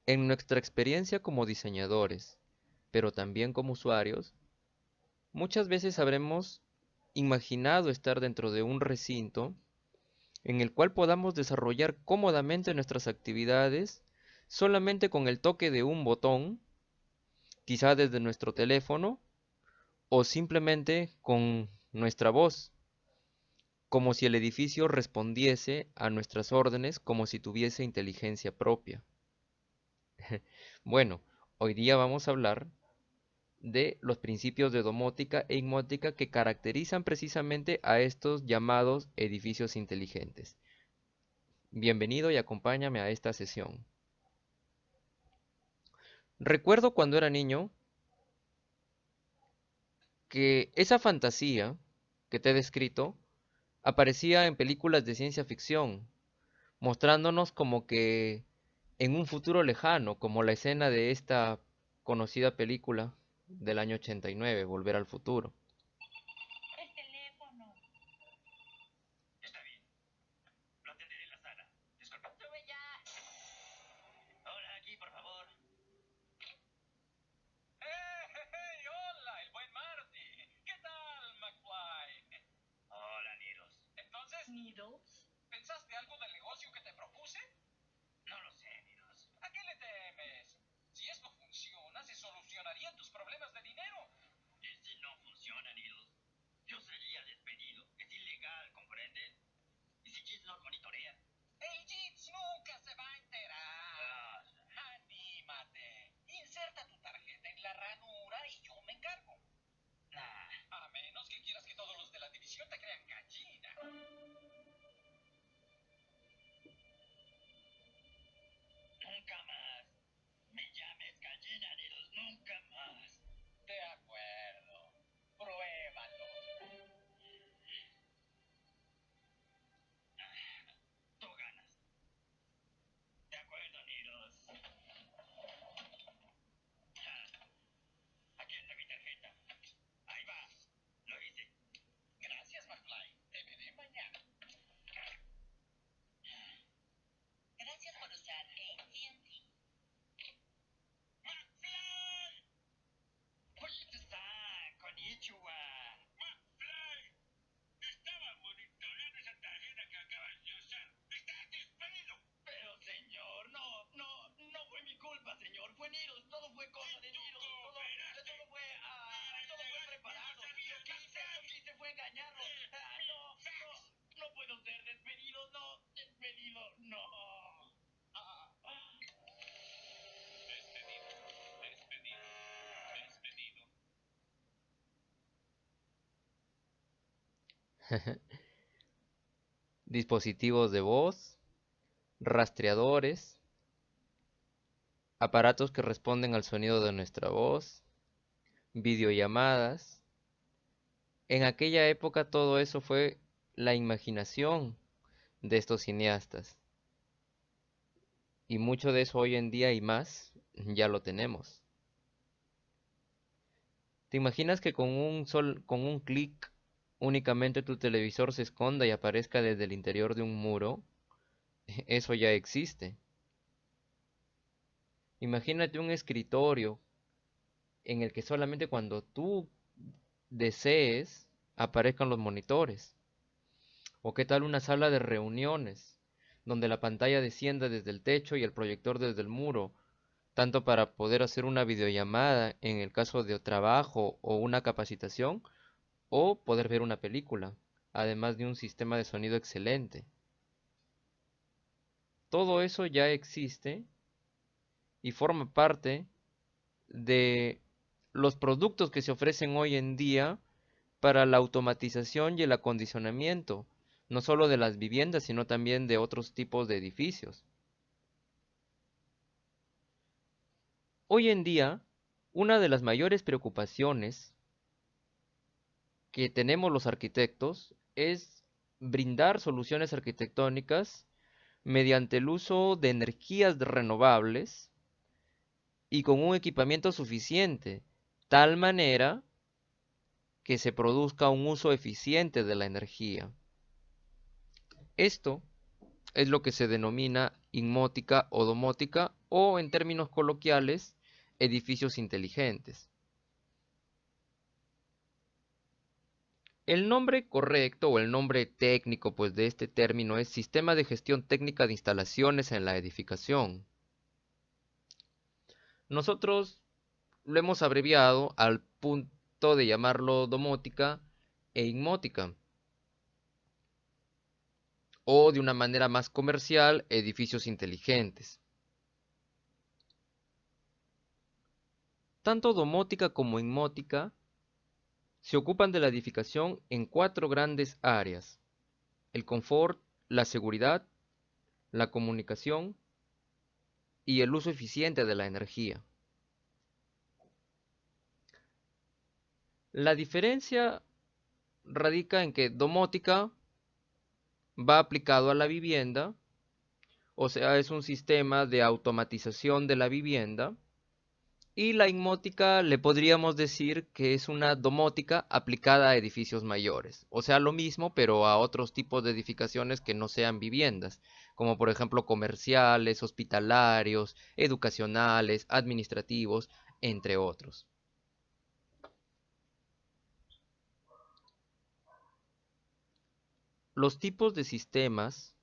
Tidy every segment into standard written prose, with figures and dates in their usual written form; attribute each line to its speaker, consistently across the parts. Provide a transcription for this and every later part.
Speaker 1: En nuestra experiencia como diseñadores, pero también como usuarios, muchas veces habremos imaginado estar dentro de un recinto en el cual podamos desarrollar cómodamente nuestras actividades solamente con el toque de un botón, quizá desde nuestro teléfono o simplemente con nuestra voz, como si el edificio respondiese a nuestras órdenes como si tuviese inteligencia propia. Bueno, hoy día vamos a hablar de los principios de domótica e inmótica que caracterizan precisamente a estos llamados edificios inteligentes. Bienvenido y acompáñame a esta sesión. Recuerdo cuando era niño que esa fantasía que te he descrito aparecía en películas de ciencia ficción, mostrándonos como que en un futuro lejano, como la escena de esta conocida película del año 89, Volver al futuro.
Speaker 2: El teléfono.
Speaker 3: Está bien, lo atenderé en la sala. Disculpa.
Speaker 2: Sube ya.
Speaker 3: Ahora aquí, por favor. ¡Hey! ¡Hola! El buen Marty. ¿Qué tal, McFly? Hola, Needles. Entonces,
Speaker 2: Needles.
Speaker 3: ¿pensaste algo del negocio que te propuse? No lo sé, Needles. ¿A qué le temes? Si esto funciona, se solucionarían tus problemas de dinero. ¿Y si no funciona, Needles? Yo sería despedido. Es ilegal, ¿comprendes? ¿Y si Jeeves nos monitorea? ¡El Jeeves nunca se va a enterar! ¡Anímate! Inserta tu tarjeta en la ranura y yo me encargo. A menos que quieras que todos los de la división te crean gallina. Nunca más. Me llames gallina, Needles. Nunca más. De acuerdo. Pruébalo. Tú ganas. De acuerdo, Needles. Aquí está mi tarjeta. Ahí va. Lo hice. Gracias, McFly. Te veré mañana.
Speaker 2: Gracias por usar AT&T.
Speaker 3: McFly! Polito-san, konnichiwa. McFly, estaba monitoreando esa tarjeta que acabas de usar. ¡Estás despedido! Pero, señor, no fue mi culpa, señor. Fue Needles, todo fue cosa de Needles. Todo fue preparado. Lo que hice fue engañarlo. No puedo ser despedido, no. Despedido, despedido, despedido.
Speaker 1: Dispositivos de voz, rastreadores, aparatos que responden al sonido de nuestra voz, videollamadas. En aquella época todo eso fue la imaginación de estos cineastas. Y mucho de eso hoy en día y más ya lo tenemos. ¿Te imaginas que con un clic únicamente tu televisor se esconda y aparezca desde el interior de un muro? Eso ya existe. Imagínate un escritorio en el que solamente cuando tú desees aparezcan los monitores. ¿O qué tal una sala de reuniones donde la pantalla descienda desde el techo y el proyector desde el muro, tanto para poder hacer una videollamada en el caso de trabajo o una capacitación, o poder ver una película, además de un sistema de sonido excelente? Todo eso ya existe y forma parte de los productos que se ofrecen hoy en día para la automatización y el acondicionamiento, no solo de las viviendas, sino también de otros tipos de edificios. Hoy en día, una de las mayores preocupaciones que tenemos los arquitectos es brindar soluciones arquitectónicas mediante el uso de energías renovables y con un equipamiento suficiente, tal manera que se produzca un uso eficiente de la energía. Esto es lo que se denomina inmótica o domótica o, en términos coloquiales, edificios inteligentes. El nombre correcto o el nombre técnico pues de este término es Sistema de Gestión Técnica de Instalaciones en la Edificación. Nosotros lo hemos abreviado al punto de llamarlo domótica e inmótica, o de una manera más comercial, edificios inteligentes. Tanto domótica como inmótica se ocupan de la edificación en 4 grandes áreas: el confort, la seguridad, la comunicación y el uso eficiente de la energía. La diferencia radica en que domótica va aplicado a la vivienda, o sea, es un sistema de automatización de la vivienda, y la inmótica le podríamos decir que es una domótica aplicada a edificios mayores, o sea, lo mismo, pero a otros tipos de edificaciones que no sean viviendas, como por ejemplo comerciales, hospitalarios, educacionales, administrativos, entre otros. Los tipos de sistemas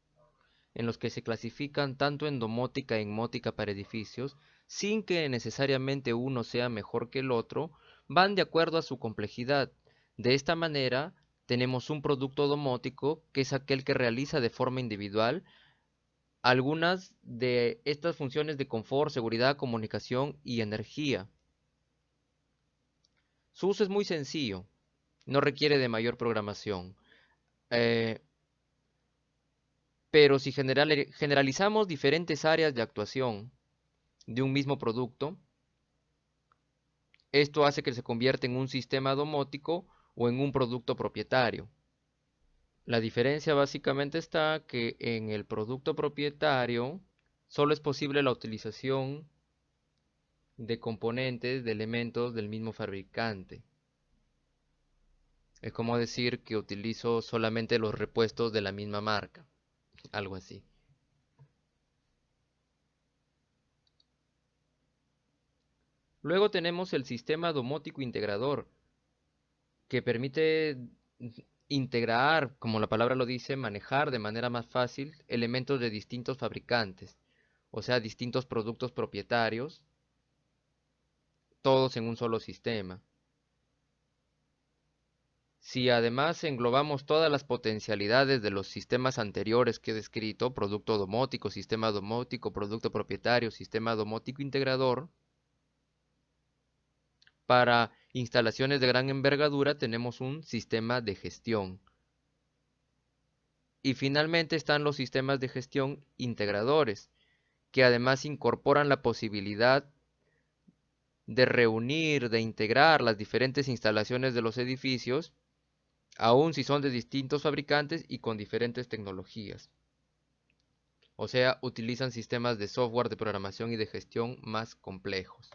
Speaker 1: en los que se clasifican tanto en domótica e inmótica para edificios, sin que necesariamente uno sea mejor que el otro, van de acuerdo a su complejidad. De esta manera, tenemos un producto domótico, que es aquel que realiza de forma individual algunas de estas funciones de confort, seguridad, comunicación y energía. Su uso es muy sencillo, no requiere de mayor programación. Eh, pero si generalizamos diferentes áreas de actuación de un mismo producto, esto hace que se convierta en un sistema domótico o en un producto propietario. La diferencia básicamente está que en el producto propietario solo es posible la utilización de componentes, de elementos del mismo fabricante. Es como decir que utilizo solamente los repuestos de la misma marca, algo así. Luego tenemos el sistema domótico integrador, que permite integrar, como la palabra lo dice, manejar de manera más fácil elementos de distintos fabricantes, o sea, distintos productos propietarios, todos en un solo sistema. Si además englobamos todas las potencialidades de los sistemas anteriores que he descrito, producto domótico, producto propietario, sistema domótico integrador, para instalaciones de gran envergadura tenemos un sistema de gestión. Y finalmente están los sistemas de gestión integradores, que además incorporan la posibilidad de reunir, de integrar las diferentes instalaciones de los edificios, aun si son de distintos fabricantes y con diferentes tecnologías. O sea, utilizan sistemas de software de programación y de gestión más complejos.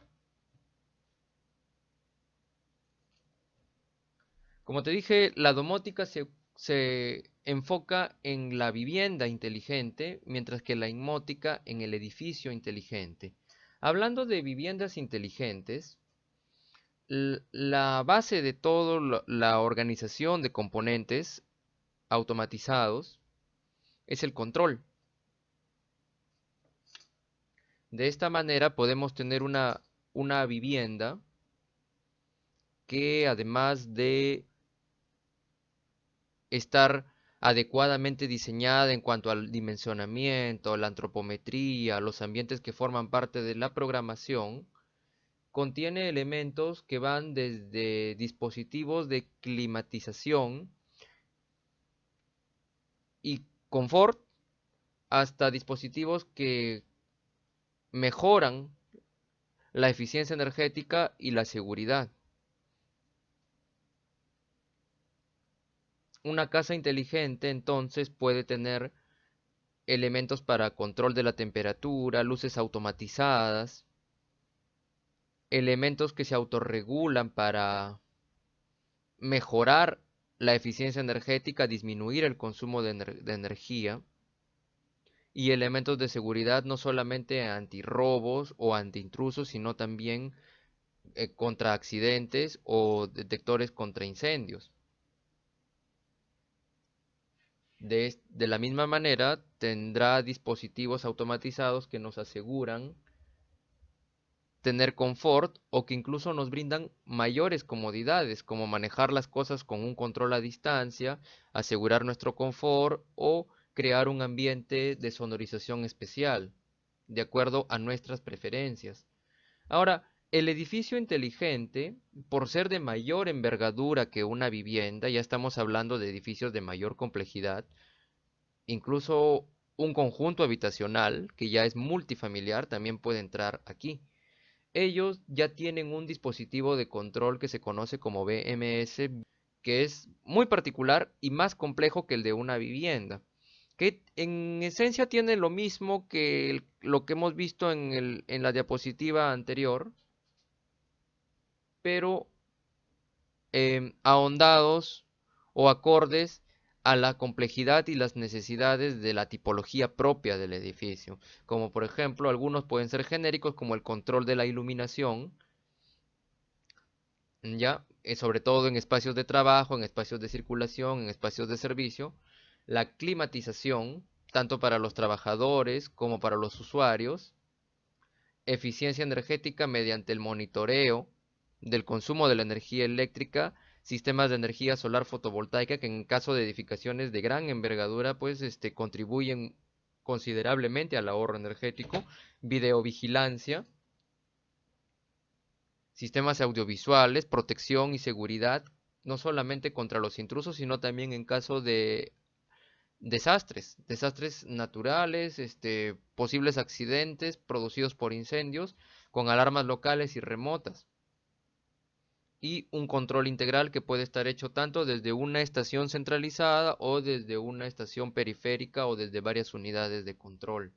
Speaker 1: Como te dije, la domótica se enfoca en la vivienda inteligente, mientras que la inmótica en el edificio inteligente. Hablando de viviendas inteligentes, la base de todo la organización de componentes automatizados es el control. De esta manera podemos tener una vivienda que, además de estar adecuadamente diseñada en cuanto al dimensionamiento, la antropometría, los ambientes que forman parte de la programación, contiene elementos que van desde dispositivos de climatización y confort hasta dispositivos que mejoran la eficiencia energética y la seguridad. Una casa inteligente entonces puede tener elementos para control de la temperatura, luces automatizadas, elementos que se autorregulan para mejorar la eficiencia energética, disminuir el consumo de energía, y elementos de seguridad no solamente antirrobos o antiintrusos, sino también contra accidentes o detectores contra incendios. De la misma manera, tendrá dispositivos automatizados que nos aseguran tener confort o que incluso nos brindan mayores comodidades, como manejar las cosas con un control a distancia, asegurar nuestro confort o crear un ambiente de sonorización especial, de acuerdo a nuestras preferencias. Ahora, el edificio inteligente, por ser de mayor envergadura que una vivienda, ya estamos hablando de edificios de mayor complejidad, incluso un conjunto habitacional, que ya es multifamiliar, también puede entrar aquí. Ellos ya tienen un dispositivo de control que se conoce como BMS, que es muy particular y más complejo que el de una vivienda, que en esencia tiene lo mismo que lo que hemos visto en la diapositiva anterior, pero ahondados o acordes a la complejidad y las necesidades de la tipología propia del edificio, como por ejemplo algunos pueden ser genéricos como el control de la iluminación, ya, sobre todo en espacios de trabajo, en espacios de circulación, en espacios de servicio, la climatización, tanto para los trabajadores como para los usuarios, eficiencia energética mediante el monitoreo del consumo de la energía eléctrica, sistemas de energía solar fotovoltaica que en caso de edificaciones de gran envergadura pues contribuyen considerablemente al ahorro energético, videovigilancia, sistemas audiovisuales, protección y seguridad, no solamente contra los intrusos, sino también en caso de desastres naturales, posibles accidentes producidos por incendios, con alarmas locales y remotas. Y un control integral que puede estar hecho tanto desde una estación centralizada o desde una estación periférica o desde varias unidades de control.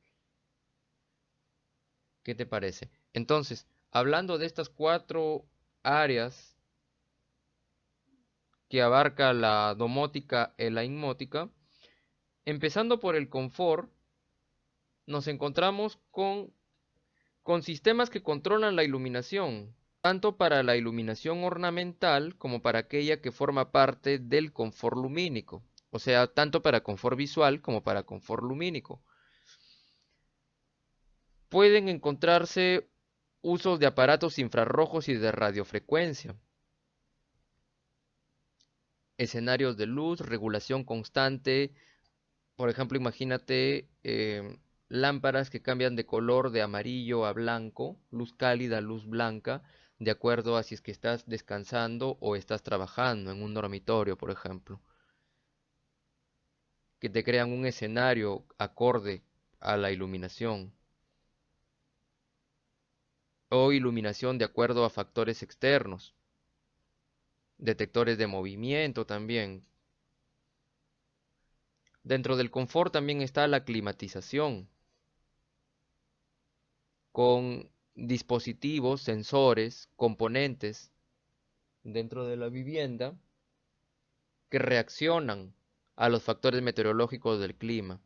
Speaker 1: ¿Qué te parece? Entonces, hablando de estas 4 áreas que abarca la domótica y la inmótica, empezando por el confort, nos encontramos con sistemas que controlan la iluminación, tanto para la iluminación ornamental como para aquella que forma parte del confort lumínico, o sea, tanto para confort visual como para confort lumínico. Pueden encontrarse usos de aparatos infrarrojos y de radiofrecuencia, escenarios de luz, regulación constante. Por ejemplo, imagínate lámparas que cambian de color de amarillo a blanco, luz cálida, luz blanca, de acuerdo a si es que estás descansando o estás trabajando en un dormitorio, por ejemplo, que te crean un escenario acorde a la iluminación, o iluminación de acuerdo a factores externos, detectores de movimiento también. Dentro del confort también está la climatización, con dispositivos, sensores, componentes dentro de la vivienda que reaccionan a los factores meteorológicos del clima.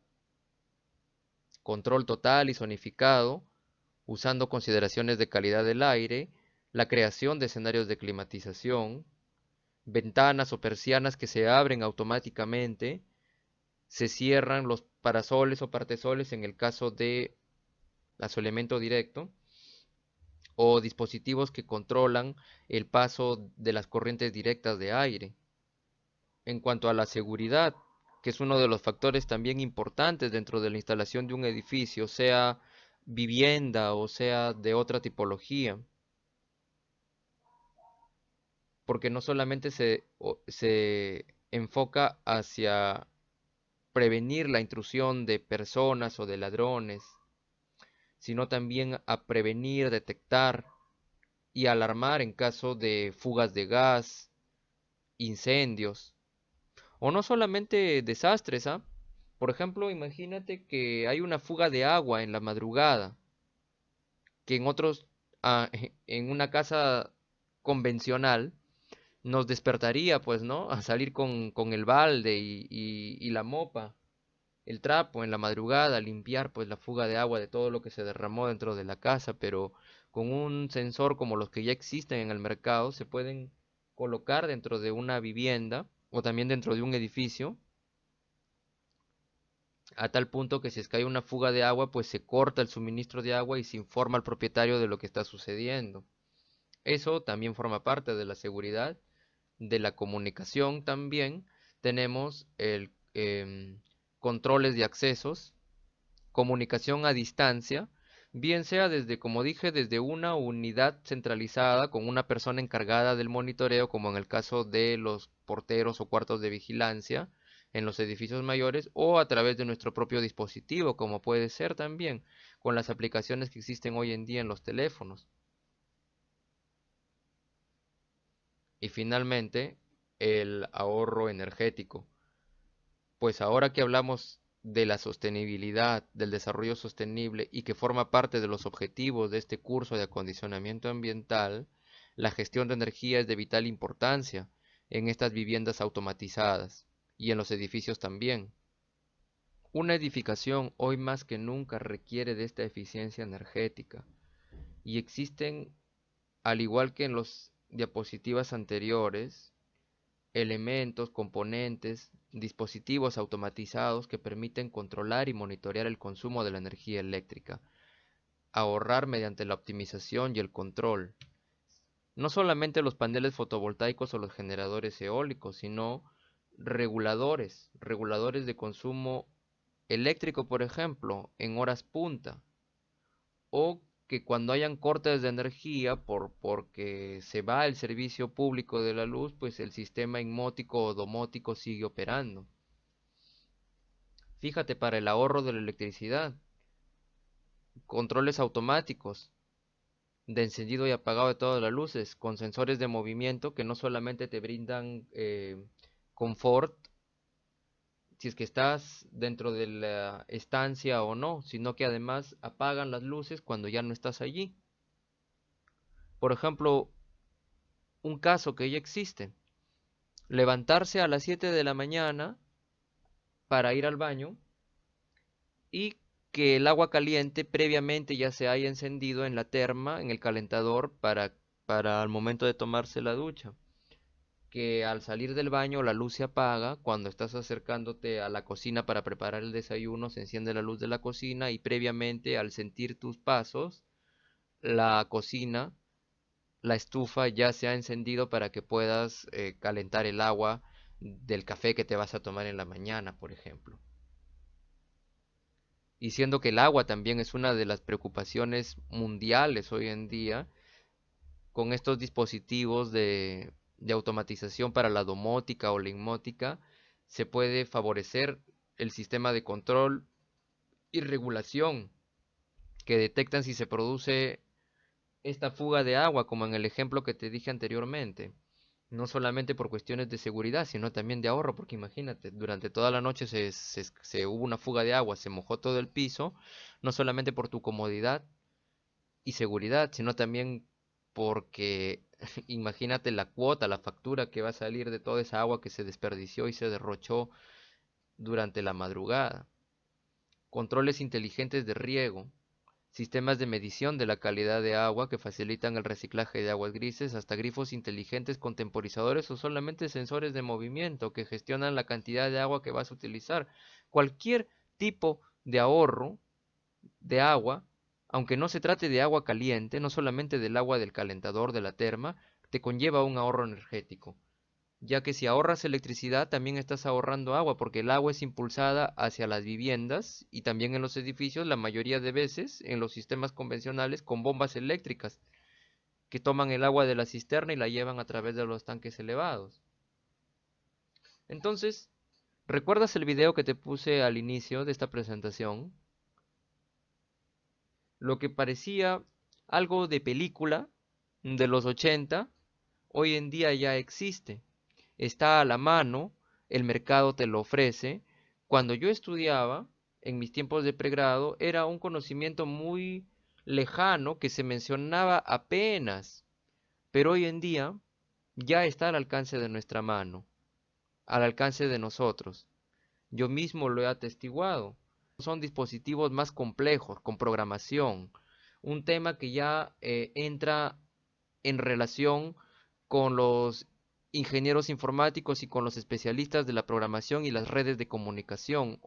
Speaker 1: Control total y zonificado, usando consideraciones de calidad del aire, la creación de escenarios de climatización, ventanas o persianas que se abren automáticamente, se cierran los parasoles o partesoles en el caso de asolamiento directo, o dispositivos que controlan el paso de las corrientes directas de aire. En cuanto a la seguridad, que es uno de los factores también importantes dentro de la instalación de un edificio, sea vivienda o sea de otra tipología, porque no solamente se enfoca hacia prevenir la intrusión de personas o de ladrones, sino también a prevenir, detectar y alarmar en caso de fugas de gas, incendios, o no solamente desastres, ¿ah? Por ejemplo, imagínate que hay una fuga de agua en la madrugada, que en otros, en una casa convencional, nos despertaría, pues, ¿no? A salir con el balde y la mopa. el trapo en la madrugada, limpiar pues la fuga de agua de todo lo que se derramó dentro de la casa, pero con un sensor como los que ya existen en el mercado se pueden colocar dentro de una vivienda o también dentro de un edificio, a tal punto que si es que hay una fuga de agua, pues se corta el suministro de agua y se informa al propietario de lo que está sucediendo. Eso también forma parte de la seguridad, de la comunicación también. Tenemos el controles de accesos, comunicación a distancia, bien sea desde, como dije, desde una unidad centralizada con una persona encargada del monitoreo, como en el caso de los porteros o cuartos de vigilancia en los edificios mayores, o a través de nuestro propio dispositivo, como puede ser también con las aplicaciones que existen hoy en día en los teléfonos. Y finalmente, el ahorro energético. Pues ahora que hablamos de la sostenibilidad, del desarrollo sostenible y que forma parte de los objetivos de este curso de acondicionamiento ambiental, la gestión de energía es de vital importancia en estas viviendas automatizadas y en los edificios también. Una edificación hoy más que nunca requiere de esta eficiencia energética y existen, al igual que en las diapositivas anteriores, elementos, componentes, dispositivos automatizados que permiten controlar y monitorear el consumo de la energía eléctrica, ahorrar mediante la optimización y el control. No solamente los paneles fotovoltaicos o los generadores eólicos, sino reguladores de consumo eléctrico, por ejemplo, en horas punta, o que cuando hayan cortes de energía porque se va el servicio público de la luz, pues el sistema inmótico o domótico sigue operando. Fíjate, para el ahorro de la electricidad, controles automáticos de encendido y apagado de todas las luces, con sensores de movimiento que no solamente te brindan confort si es que estás dentro de la estancia o no, sino que además apagan las luces cuando ya no estás allí. Por ejemplo, un caso que ya existe: levantarse a las 7 de la mañana para ir al baño y que el agua caliente previamente ya se haya encendido en la terma, en el calentador, para al momento de tomarse la ducha. Que al salir del baño la luz se apaga, cuando estás acercándote a la cocina para preparar el desayuno se enciende la luz de la cocina y previamente al sentir tus pasos, la cocina, la estufa ya se ha encendido para que puedas calentar el agua del café que te vas a tomar en la mañana, por ejemplo. Y siendo que el agua también es una de las preocupaciones mundiales hoy en día, con estos dispositivos de automatización para la domótica o la inmótica, se puede favorecer el sistema de control y regulación que detectan si se produce esta fuga de agua, como en el ejemplo que te dije anteriormente. No solamente por cuestiones de seguridad, sino también de ahorro, porque imagínate, durante toda la noche se hubo una fuga de agua, se mojó todo el piso, no solamente por tu comodidad y seguridad, sino también porque imagínate la cuota, la factura que va a salir de toda esa agua que se desperdició y se derrochó durante la madrugada. Controles inteligentes de riego, sistemas de medición de la calidad de agua que facilitan el reciclaje de aguas grises, hasta grifos inteligentes con temporizadores o solamente sensores de movimiento que gestionan la cantidad de agua que vas a utilizar. Cualquier tipo de ahorro de agua, aunque no se trate de agua caliente, no solamente del agua del calentador de la terma, te conlleva un ahorro energético, ya que si ahorras electricidad también estás ahorrando agua, porque el agua es impulsada hacia las viviendas y también en los edificios, la mayoría de veces en los sistemas convencionales con bombas eléctricas que toman el agua de la cisterna y la llevan a través de los tanques elevados. Entonces, ¿recuerdas el video que te puse al inicio de esta presentación? Lo que parecía algo de película de los 80, hoy en día ya existe. Está a la mano, el mercado te lo ofrece. Cuando yo estudiaba, en mis tiempos de pregrado, era un conocimiento muy lejano que se mencionaba apenas, pero hoy en día ya está al alcance de nuestra mano, al alcance de nosotros. Yo mismo lo he atestiguado. Son dispositivos más complejos, con programación. Un tema que ya entra en relación con los ingenieros informáticos y con los especialistas de la programación y las redes de comunicación,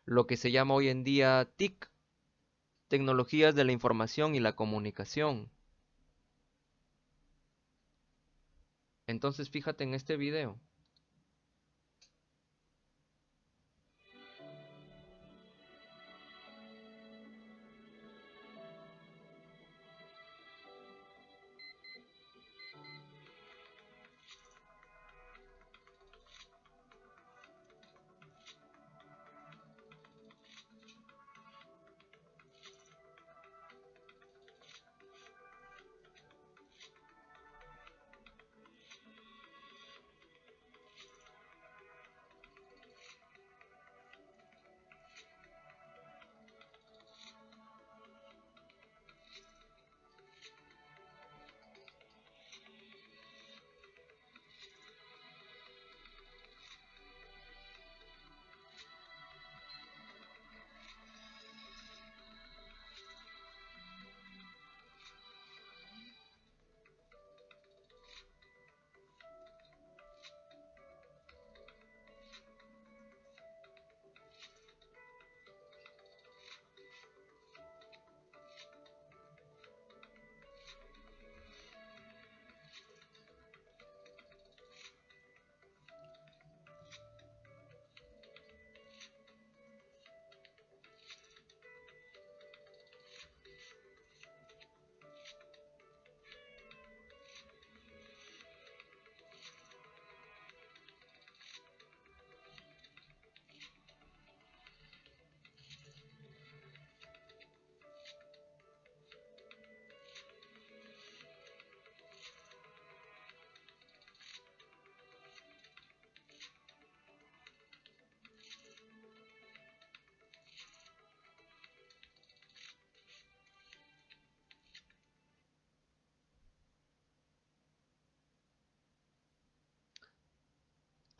Speaker 1: lo que se llama hoy en día TIC, tecnologías de la información y la comunicación. Entonces fíjate en este video.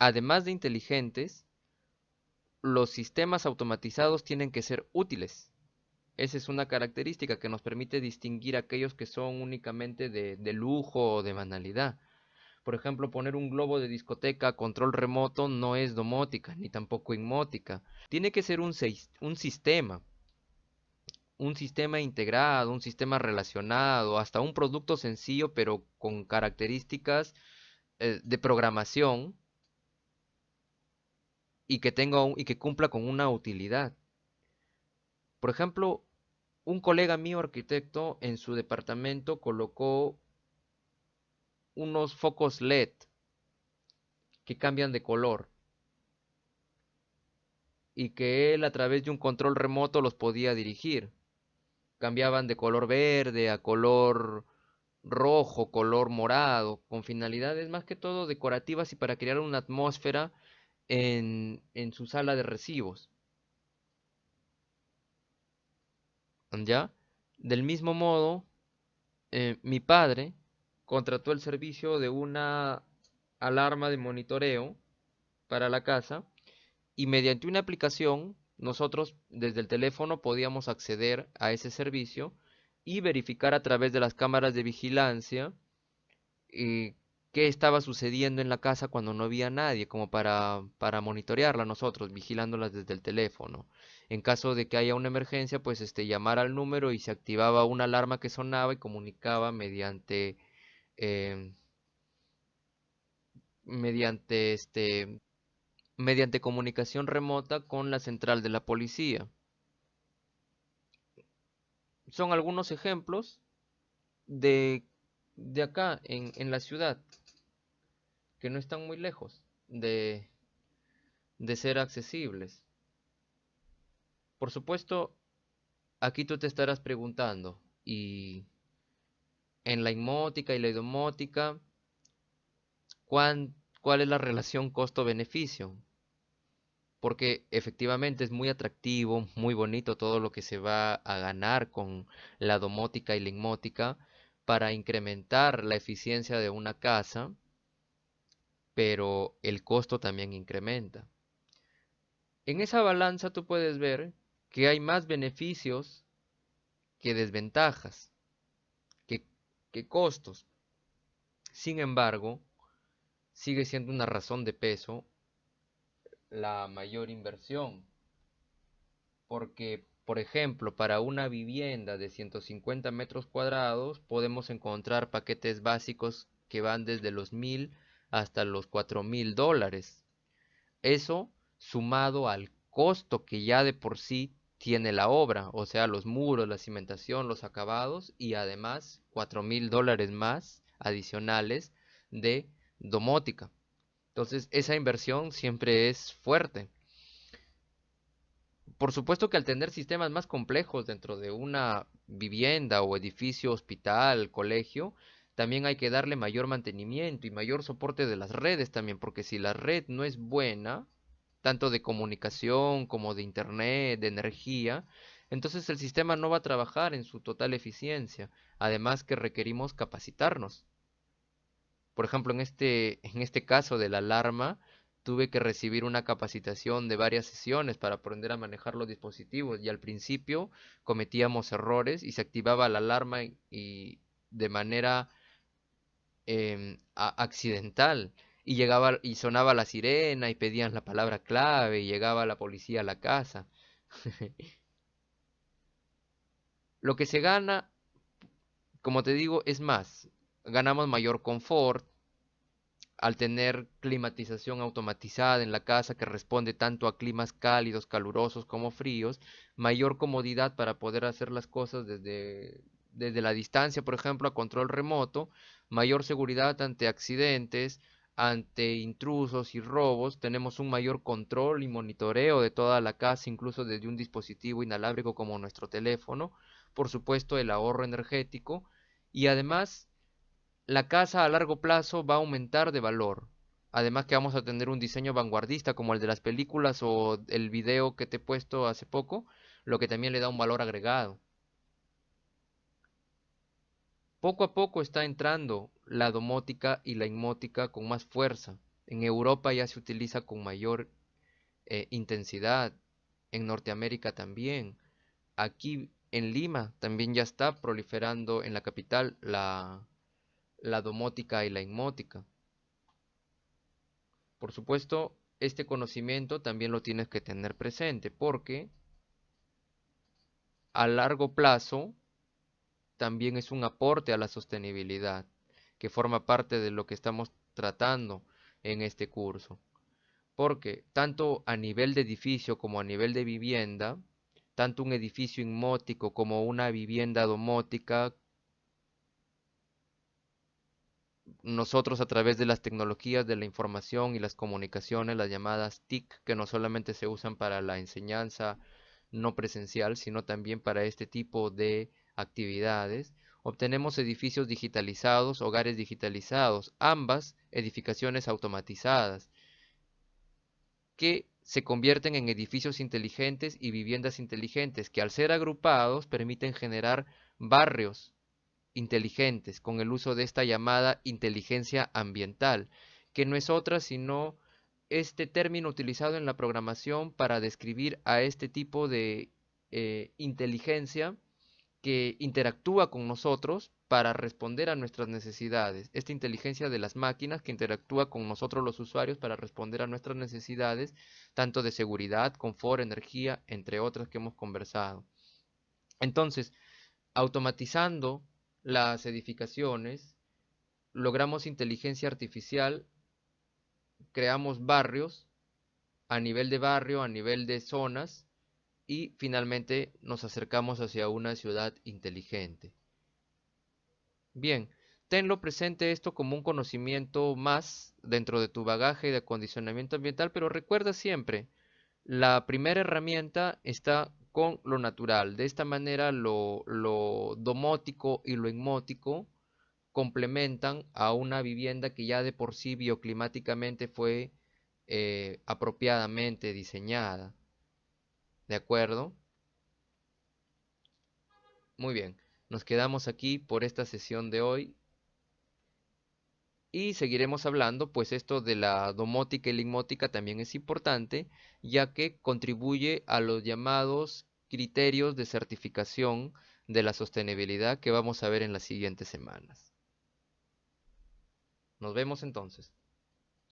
Speaker 1: Además de inteligentes, los sistemas automatizados tienen que ser útiles. Esa es una característica que nos permite distinguir aquellos que son únicamente de lujo o de banalidad. Por ejemplo, poner un globo de discoteca a control remoto no es domótica, ni tampoco inmótica. Tiene que ser un sistema integrado, un sistema relacionado, hasta un producto sencillo, pero con características de programación y que cumpla con una utilidad. Por ejemplo, un colega mío arquitecto en su departamento colocó unos focos LED que cambian de color y que él a través de un control remoto los podía dirigir. Cambiaban de color verde a color rojo, color morado, con finalidades más que todo decorativas y para crear una atmósfera en su sala de recibos. ¿Ya? Del mismo modo, mi padre contrató el servicio de una alarma de monitoreo para la casa y mediante una aplicación nosotros desde el teléfono podíamos acceder a ese servicio y verificar a través de las cámaras de vigilancia eh, qué estaba sucediendo en la casa cuando no había nadie, como para monitorearla nosotros, vigilándolas desde el teléfono. En caso de que haya una emergencia, pues llamar al número y se activaba una alarma que sonaba y comunicaba eh, mediante mediante comunicación remota con la central de la policía. Son algunos ejemplos de, de acá en la ciudad, que no están muy lejos de ser accesibles. Por supuesto, aquí tú te estarás preguntando, ¿y en la inmótica y la domótica, cuál es la relación costo-beneficio? Porque efectivamente es muy atractivo, muy bonito todo lo que se va a ganar con la domótica y la inmótica para incrementar la eficiencia de una casa, pero el costo también incrementa. En esa balanza tú puedes ver que hay más beneficios que desventajas, que, que costos. Sin embargo, sigue siendo una razón de peso la mayor inversión, porque, por ejemplo, para una vivienda de 150 metros cuadrados podemos encontrar paquetes básicos que van desde los 1000 hasta los $4000. Eso sumado al costo que ya de por sí tiene la obra, o sea, los muros, la cimentación, los acabados y además $4000 más adicionales de domótica. Entonces, esa inversión siempre es fuerte. Por supuesto que al tener sistemas más complejos dentro de una vivienda o edificio, hospital, colegio, también hay que darle mayor mantenimiento y mayor soporte de las redes también, porque si la red no es buena, tanto de comunicación como de internet, de energía, entonces el sistema no va a trabajar en su total eficiencia. Además que requerimos capacitarnos. Por ejemplo, en este caso de la alarma, tuve que recibir una capacitación de varias sesiones para aprender a manejar los dispositivos y al principio cometíamos errores y se activaba la alarma y de manera accidental y llegaba y sonaba la sirena y pedían la palabra clave y llegaba la policía a la casa. Lo que se gana, como te digo, es más. Ganamos mayor confort, al tener climatización automatizada en la casa que responde tanto a climas cálidos, calurosos como fríos, mayor comodidad para poder hacer las cosas desde la distancia, por ejemplo, a control remoto, mayor seguridad ante accidentes, ante intrusos y robos, tenemos un mayor control y monitoreo de toda la casa, incluso desde un dispositivo inalámbrico como nuestro teléfono, por supuesto el ahorro energético y además la casa a largo plazo va a aumentar de valor. Además que vamos a tener un diseño vanguardista como el de las películas o el video que te he puesto hace poco, lo que también le da un valor agregado. Poco a poco está entrando la domótica y la inmótica con más fuerza. En Europa ya se utiliza con mayor intensidad. En Norteamérica también. Aquí en Lima también ya está proliferando en la capital la domótica y la inmótica. Por supuesto, este conocimiento también lo tienes que tener presente porque a largo plazo también es un aporte a la sostenibilidad, que forma parte de lo que estamos tratando en este curso. Porque tanto a nivel de edificio como a nivel de vivienda, tanto un edificio inmótico como una vivienda domótica, nosotros a través de las tecnologías de la información y las comunicaciones, las llamadas TIC, que no solamente se usan para la enseñanza no presencial, sino también para este tipo de actividades, obtenemos edificios digitalizados, hogares digitalizados, ambas edificaciones automatizadas, que se convierten en edificios inteligentes y viviendas inteligentes, que al ser agrupados permiten generar barrios inteligentes con el uso de esta llamada inteligencia ambiental, que no es otra sino este término utilizado en la programación para describir a este tipo de inteligencia que interactúa con nosotros para responder a nuestras necesidades. Esta inteligencia de las máquinas que interactúa con nosotros los usuarios para responder a nuestras necesidades, tanto de seguridad, confort, energía, entre otras que hemos conversado. Entonces, automatizando las edificaciones, logramos inteligencia artificial, creamos barrios a nivel de barrio, a nivel de zonas y finalmente nos acercamos hacia una ciudad inteligente. Bien, tenlo presente esto como un conocimiento más dentro de tu bagaje de acondicionamiento ambiental, pero recuerda siempre, la primera herramienta está con lo natural. De esta manera lo domótico y lo inmótico complementan a una vivienda que ya de por sí bioclimáticamente fue apropiadamente diseñada. ¿De acuerdo? Muy bien, nos quedamos aquí por esta sesión de hoy. Y seguiremos hablando, pues esto de la domótica y ligmótica también es importante, ya que contribuye a los llamados criterios de certificación de la sostenibilidad que vamos a ver en las siguientes semanas. Nos vemos entonces.